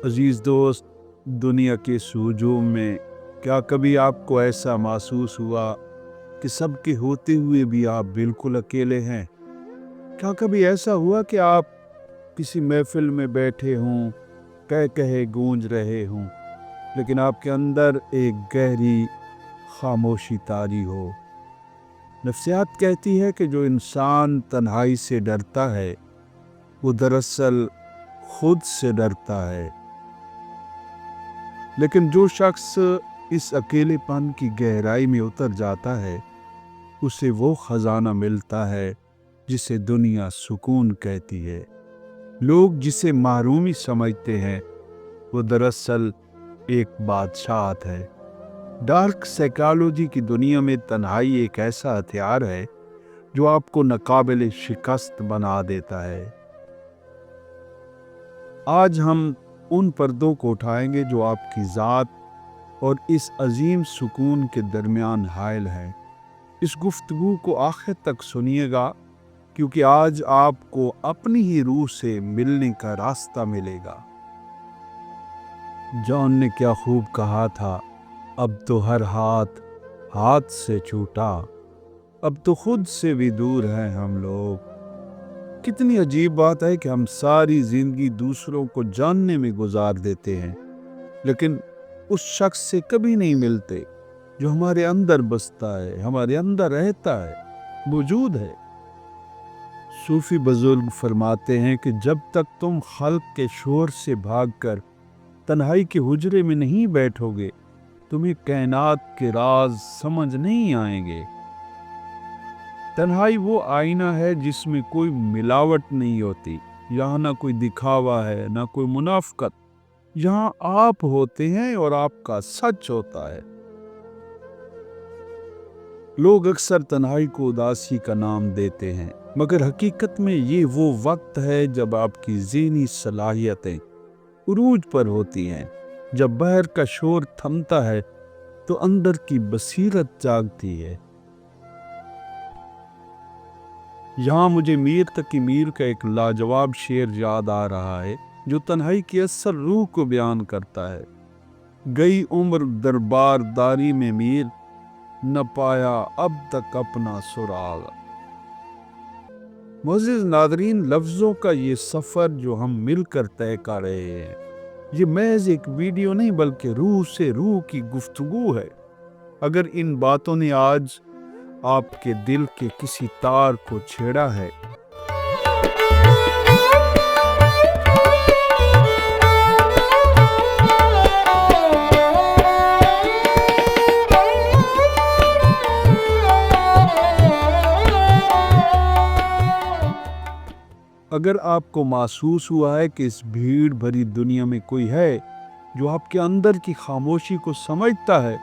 अजीज़ दोस्त, दुनिया के इस हुजूम में क्या कभी आपको ऐसा महसूस हुआ कि सबके होते हुए भी आप बिल्कुल अकेले हैं? क्या कभी ऐसा हुआ कि आप किसी महफिल में बैठे हों, कह कहे गूंज रहे हों, लेकिन आपके अंदर एक गहरी खामोशी तारी हो? नफ्सियात कहती है कि जो इंसान तन्हाई से डरता है, वो दरअसल खुद से डरता है। लेकिन जो शख्स इस अकेलेपन की गहराई में उतर जाता है, उसे वो खजाना मिलता है जिसे दुनिया सुकून कहती है। लोग जिसे महरूमी समझते हैं, वो दरअसल एक बादशाहत है। डार्क साइकोलॉजी की दुनिया में तन्हाई एक ऐसा हथियार है जो आपको नाकाबिले शिकस्त बना देता है। आज हम उन पर्दों को उठाएंगे जो आपकी ज़ात और इस अजीम सुकून के दरमियान हायल है। इस गुफ्तगू को आखिर तक सुनिएगा, क्योंकि आज आपको अपनी ही रूह से मिलने का रास्ता मिलेगा। जॉन ने क्या खूब कहा था, अब तो हर हाथ हाथ से छूटा, अब तो खुद से भी दूर हैं हम लोग। कितनी अजीब बात है कि हम सारी जिंदगी दूसरों को जानने में गुजार देते हैं, लेकिन उस शख्स से कभी नहीं मिलते जो हमारे अंदर बसता है, हमारे अंदर रहता है, मौजूद है। सूफी बुजुर्ग फरमाते हैं कि जब तक तुम खल्क के शोर से भागकर तन्हाई के हुजरे में नहीं बैठोगे, तुम्हें कायनात के राज समझ नहीं आएंगे। तन्हाई वो आईना है जिसमें कोई मिलावट नहीं होती। यहाँ ना कोई दिखावा है, ना कोई मुनाफकत। यहाँ आप होते हैं और आपका सच होता है। लोग अक्सर तन्हाई को उदासी का नाम देते हैं, मगर हकीकत में ये वो वक्त है जब आपकी ज़हनी सलाहियतें उरूज पर होती हैं। जब बाहर का शोर थमता है तो अंदर की बसीरत जागती है। यहाँ मुझे मीर तकी मीर का एक लाजवाब शेर याद आ रहा है, जो तन्हाई की असल रूह को बयान करता है। गई उम्र दरबारदारी में मीर, न पाया अब तक अपना सुराग। मोअज़्ज़िज़ नाज़रीन, लफ्ज़ों का ये सफ़र जो हम मिलकर तय कर रहे हैं, ये महज एक वीडियो नहीं बल्कि रूह से रूह की गुफ्तगू है। अगर इन बातों ने आज आपके दिल के किसी तार को छेड़ा है, अगर आपको महसूस हुआ है कि इस भीड़ भरी दुनिया में कोई है जो आपके अंदर की खामोशी को समझता है,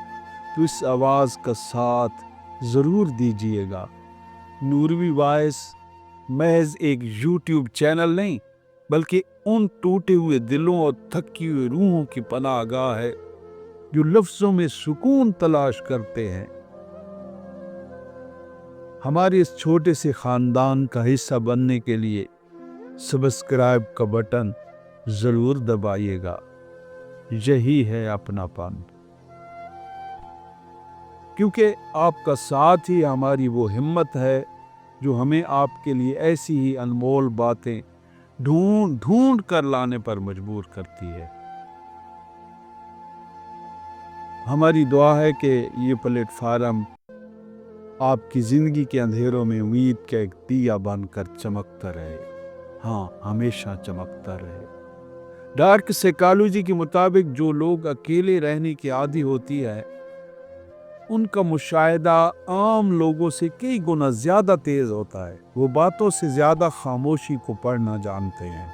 तो इस आवाज़ का साथ ज़रूर दीजिएगा। नूरवी वॉइस महज एक यूट्यूब चैनल नहीं, बल्कि उन टूटे हुए दिलों और थकी हुई रूहों की पनाहगाह है जो लफ्ज़ों में सुकून तलाश करते हैं। हमारे इस छोटे से ख़ानदान का हिस्सा बनने के लिए सब्सक्राइब का बटन ज़रूर दबाइएगा। यही है अपनापन, क्योंकि आपका साथ ही हमारी वो हिम्मत है जो हमें आपके लिए ऐसी ही अनमोल बातें ढूंढ ढूंढ कर लाने पर मजबूर करती है। हमारी दुआ है कि ये प्लेटफार्म आपकी ज़िंदगी के अंधेरों में उम्मीद का एक दिया बनकर चमकता रहे। हाँ, हमेशा चमकता रहे। डार्क साइकोलॉजी के मुताबिक जो लोग अकेले रहने की आदी होती है, उनका मुशाहिदा आम लोगों से कई गुना ज़्यादा तेज़ होता है। वो बातों से ज़्यादा खामोशी को पढ़ना जानते हैं।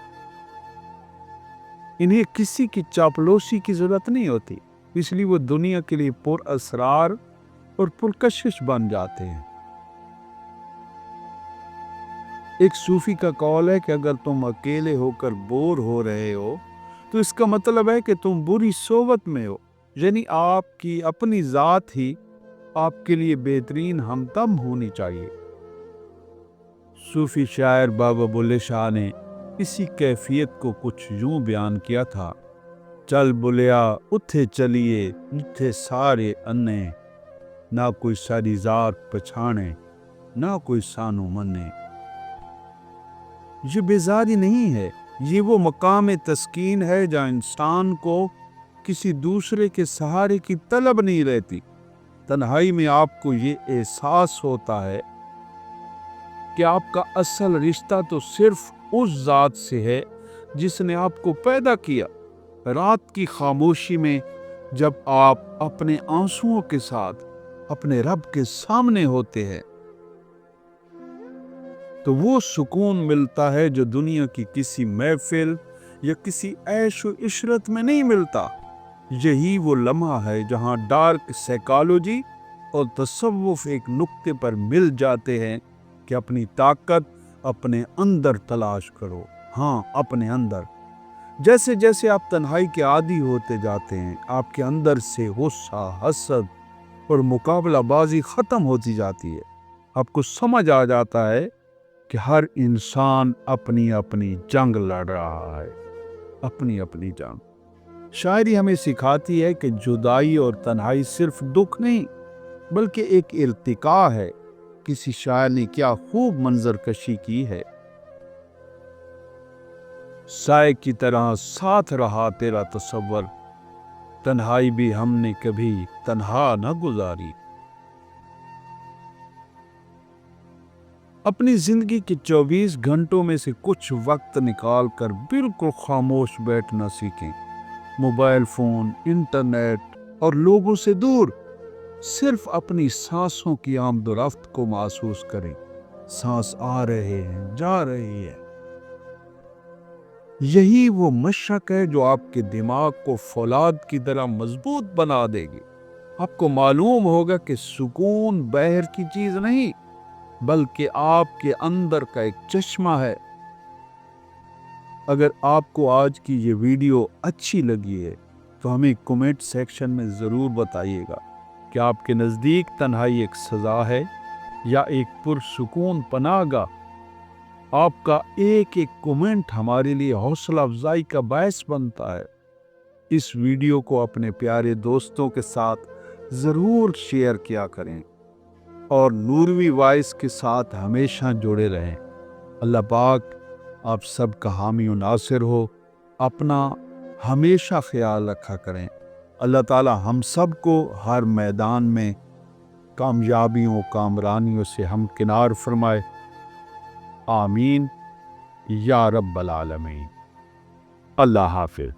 इन्हें किसी की चापलूसी की ज़रूरत नहीं होती, इसलिए वो दुनिया के लिए पुरअसरार और पुरकशिश बन जाते हैं। एक सूफी का कौल है कि अगर तुम अकेले होकर बोर हो रहे हो, तो इसका मतलब है कि तुम बुरी सोबत में हो, यानी आपकी अपनी ज़ात ही आपके लिए बेहतरीन हमदम होनी चाहिए। सूफी शायर बाबा बुल्ले शाह ने इसी कैफियत को कुछ यूं बयान किया था चल बुलिया उथे चलिए जिथे सारे अन्ने, ना कोई सारी जात पछाणे ना कोई सानू मने। ये बेजारी नहीं है, ये वो मकाम तस्कीन है जहाँ इंसान को किसी दूसरे के सहारे की तलब नहीं रहती। तन्हाई में आपको ये एहसास होता है कि आपका असल रिश्ता तो सिर्फ उस जात से है जिसने आपको पैदा किया। रात की खामोशी में जब आप अपने आंसुओं के साथ अपने रब के सामने होते हैं तो वो सुकून मिलता है जो दुनिया की किसी महफिल या किसी ऐशो इशरत में नहीं मिलता। यही वो लम्हा है जहां डार्क साइकोलॉजी और तसव्वुफ एक नुक्ते पर मिल जाते हैं कि अपनी ताकत अपने अंदर तलाश करो। हाँ, अपने अंदर। जैसे जैसे आप तन्हाई के आदी होते जाते हैं, आपके अंदर से गुस्सा, हसद और मुकाबलाबाजी खत्म होती जाती है। आपको समझ आ जाता है कि हर इंसान अपनी अपनी जंग लड़ रहा है, अपनी अपनी जंग। शायरी हमें सिखाती है कि जुदाई और तन्हाई सिर्फ दुख नहीं बल्कि एक इर्तिका है। किसी शायर ने क्या खूब मंजर कशी की है, साए की तरह साथ रहा तेरा तसव्वुर, तन्हाई भी हमने कभी तन्हा न गुजारी। अपनी जिंदगी के 24 घंटों में से कुछ वक्त निकाल कर बिल्कुल खामोश बैठना सीखें। मोबाइल फोन, इंटरनेट और लोगों से दूर सिर्फ अपनी सांसों की आमदोरफ्त को महसूस करें। सांस आ रहे हैं, जा रही है। यही वो मशक है जो आपके दिमाग को फौलाद की तरह मजबूत बना देगी। आपको मालूम होगा कि सुकून बाहर की चीज नहीं बल्कि आपके अंदर का एक चश्मा है। अगर आपको आज की ये वीडियो अच्छी लगी है तो हमें कमेंट सेक्शन में ज़रूर बताइएगा कि आपके नज़दीक तन्हाई एक सज़ा है या एक पुरसुकून पनाहगाह। आपका एक एक कमेंट हमारे लिए हौसला अफजाई का बायस बनता है। इस वीडियो को अपने प्यारे दोस्तों के साथ ज़रूर शेयर किया करें और नूरवी वॉइस के साथ हमेशा जुड़े रहें। अल्लाह पाक आप सबका हामी और नासिर हो। अपना हमेशा ख्याल रखा करें। अल्लाह ताला हम सब को हर मैदान में कामयाबियों कामरानियों से हमकिनार फरमाए। आमीन या रब्बल आलमीन। अल्लाह हाफिज।